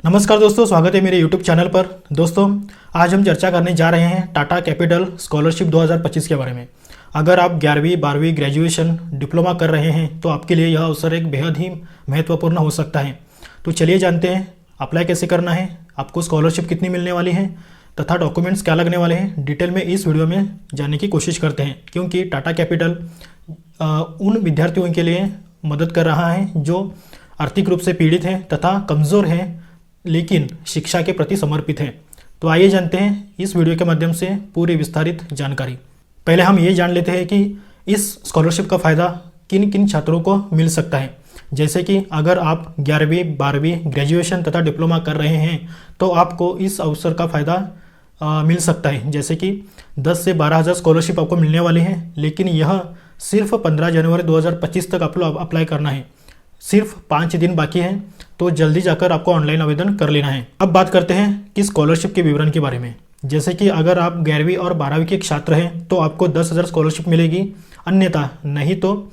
नमस्कार दोस्तों, स्वागत है मेरे YouTube चैनल पर। दोस्तों, आज हम चर्चा करने जा रहे हैं टाटा कैपिटल स्कॉलरशिप 2025 के बारे में। अगर आप 11वीं 12वीं ग्रेजुएशन डिप्लोमा कर रहे हैं तो आपके लिए यह अवसर एक बेहद ही महत्वपूर्ण हो सकता है। तो चलिए जानते हैं अप्लाई कैसे करना है, आपको स्कॉलरशिप कितनी मिलने वाली है तथा डॉक्यूमेंट्स क्या लगने वाले हैं। डिटेल में इस वीडियो में जानने की कोशिश करते हैं, क्योंकि टाटा कैपिटल उन विद्यार्थियों के लिए मदद कर रहा है जो आर्थिक रूप से पीड़ित हैं तथा कमज़ोर हैं लेकिन शिक्षा के प्रति समर्पित है। तो आइए जानते हैं इस वीडियो के माध्यम से पूरी विस्तारित जानकारी। पहले हम ये जान लेते हैं कि इस स्कॉलरशिप का फ़ायदा किन किन छात्रों को मिल सकता है। जैसे कि अगर आप 11वीं 12वीं ग्रेजुएशन तथा डिप्लोमा कर रहे हैं तो आपको इस अवसर का फ़ायदा मिल सकता है। जैसे कि 10 से 12,000 स्कॉलरशिप आपको मिलने वाली है, लेकिन यह सिर्फ 15 जनवरी 2025 तक आपको अप्लाई करना है। सिर्फ 5 दिन बाकी हैं, तो जल्दी जाकर आपको ऑनलाइन आवेदन कर लेना है। अब बात करते हैं कि स्कॉलरशिप के विवरण के बारे में। जैसे कि अगर आप 11वीं और 12वीं के छात्र हैं तो आपको 10,000 स्कॉलरशिप मिलेगी, अन्यथा नहीं तो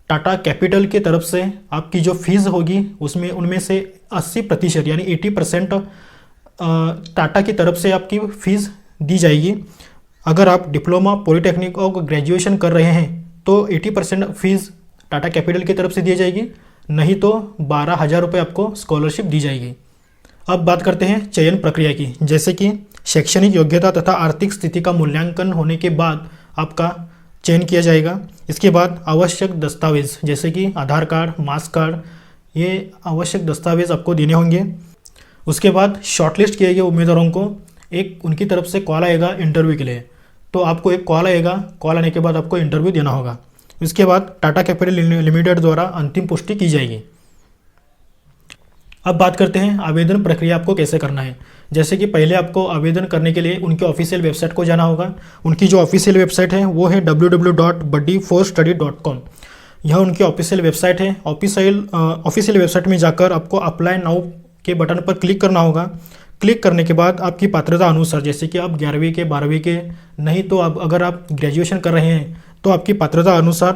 टाटा कैपिटल की तरफ से आपकी जो फीस होगी उसमें उनमें से 80% यानी 80% टाटा की तरफ से आपकी फ़ीस दी जाएगी। अगर आप डिप्लोमा पॉलीटेक्निक और ग्रेजुएशन कर रहे हैं तो 80% फीस टाटा कैपिटल की तरफ से दी जाएगी, नहीं तो 12,000 रुपये आपको स्कॉलरशिप दी जाएगी। अब बात करते हैं चयन प्रक्रिया की। जैसे कि शैक्षणिक योग्यता तथा आर्थिक स्थिति का मूल्यांकन होने के बाद आपका चयन किया जाएगा। इसके बाद आवश्यक दस्तावेज़ जैसे कि आधार कार्ड, मार्क्स कार्ड, ये आवश्यक दस्तावेज़ आपको देने होंगे। उसके बाद शॉर्टलिस्ट किए गए उम्मीदवारों को एक उनकी तरफ से कॉल आएगा इंटरव्यू के लिए। तो आपको एक कॉल आएगा, कॉल आने के बाद आपको इंटरव्यू देना होगा। इसके बाद टाटा कैपिटल लिमिटेड द्वारा अंतिम पुष्टि की जाएगी। अब बात करते हैं आवेदन प्रक्रिया आपको कैसे करना है। जैसे कि पहले आपको आवेदन करने के लिए उनके ऑफिशियल वेबसाइट को जाना होगा। उनकी जो ऑफिशियल वेबसाइट है वो है www.buddy4study.com। यह उनकी ऑफिशियल वेबसाइट है। ऑफिशियल वेबसाइट में जाकर आपको अप्लाई नाउ के बटन पर क्लिक करना होगा। क्लिक करने के बाद आपकी पात्रता अनुसार, जैसे कि आप 11वीं के 12वीं के, नहीं तो अब अगर आप ग्रेजुएशन कर रहे हैं तो आपकी पात्रता अनुसार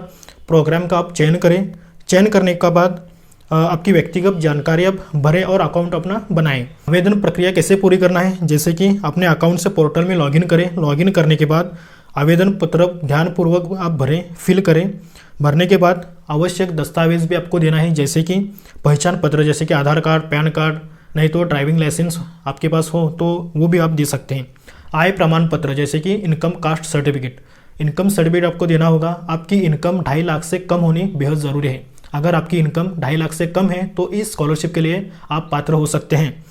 प्रोग्राम का आप चयन करें। चयन करने के बाद आपकी व्यक्तिगत जानकारी आप भरें और अकाउंट अपना बनाएं। आवेदन प्रक्रिया कैसे पूरी करना है, जैसे कि अपने अकाउंट से पोर्टल में लॉगिन करें। लॉगिन करने के बाद आवेदन पत्र ध्यानपूर्वक आप भरें, फिल करें। भरने के बाद आवश्यक दस्तावेज भी आपको देना है, जैसे कि पहचान पत्र जैसे कि आधार कार्ड, पैन कार्ड, नहीं तो ड्राइविंग लाइसेंस आपके पास हो तो वो भी आप दे सकते हैं। आय प्रमाण पत्र जैसे कि income caste certificate, income certificate आपको देना होगा। आपकी इनकम 2.5 लाख से कम होनी बेहद ज़रूरी है। अगर आपकी इनकम 2.5 लाख से कम है तो इस स्कॉलरशिप के लिए आप पात्र हो सकते हैं।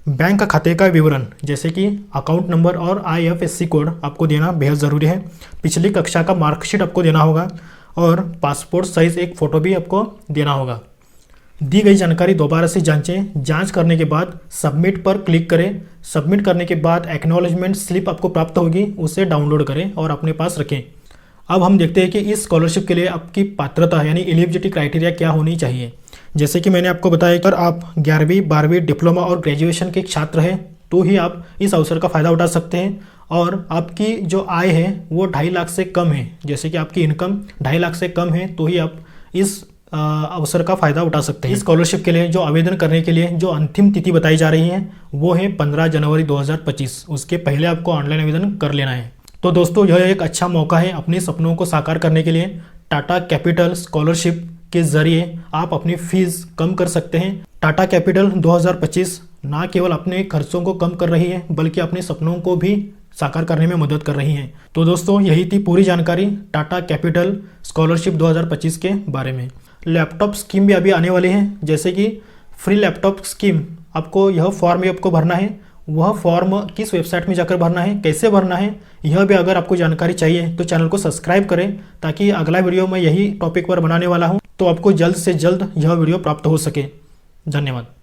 बैंक खाते का विवरण जैसे कि अकाउंट नंबर और IFSC कोड आपको देना बेहद ज़रूरी है। पिछली कक्षा का मार्कशीट आपको देना होगा और पासपोर्ट साइज़ एक फ़ोटो भी आपको देना होगा। दी गई जानकारी दोबारा से जांचें। जांच करने के बाद सबमिट पर क्लिक करें। सबमिट करने के बाद एक्नॉलेजमेंट स्लिप आपको प्राप्त होगी, उसे डाउनलोड करें और अपने पास रखें। अब हम देखते हैं कि इस स्कॉलरशिप के लिए आपकी पात्रता यानी एलिजिबिलिटी क्राइटेरिया क्या होनी चाहिए। जैसे कि मैंने आपको बताया कि अगर आप 11वीं 12वीं डिप्लोमा और ग्रेजुएशन के छात्र हैं तो ही आप इस अवसर का फ़ायदा उठा सकते हैं और आपकी जो आय है वो 2.5 लाख से कम है। जैसे कि आपकी इनकम 2.5 लाख से कम है तो ही आप इस अवसर का फ़ायदा उठा सकते हैं। इस स्कॉलरशिप के लिए जो आवेदन करने के लिए जो अंतिम तिथि बताई जा रही है वो है 15 जनवरी 2025। उसके पहले आपको ऑनलाइन आवेदन कर लेना है। तो दोस्तों, यह एक अच्छा मौका है अपने सपनों को साकार करने के लिए। टाटा कैपिटल स्कॉलरशिप के जरिए आप अपनी फीस कम कर सकते हैं। टाटा कैपिटल 2025 ना केवल अपने खर्चों को कम कर रही है बल्कि अपने सपनों को भी साकार करने में मदद कर रही है। तो दोस्तों, यही थी पूरी जानकारी टाटा कैपिटल स्कॉलरशिप 2025 के बारे में। लैपटॉप स्कीम भी अभी आने वाली है, जैसे कि फ्री लैपटॉप स्कीम। आपको यह फॉर्म भी आपको भरना है। वह फॉर्म किस वेबसाइट में जाकर भरना है, कैसे भरना है, यह भी अगर आपको जानकारी चाहिए तो चैनल को सब्सक्राइब करें, ताकि अगला वीडियो मैं यही टॉपिक पर बनाने वाला हूं तो आपको जल्द से जल्द यह वीडियो प्राप्त हो सके। धन्यवाद।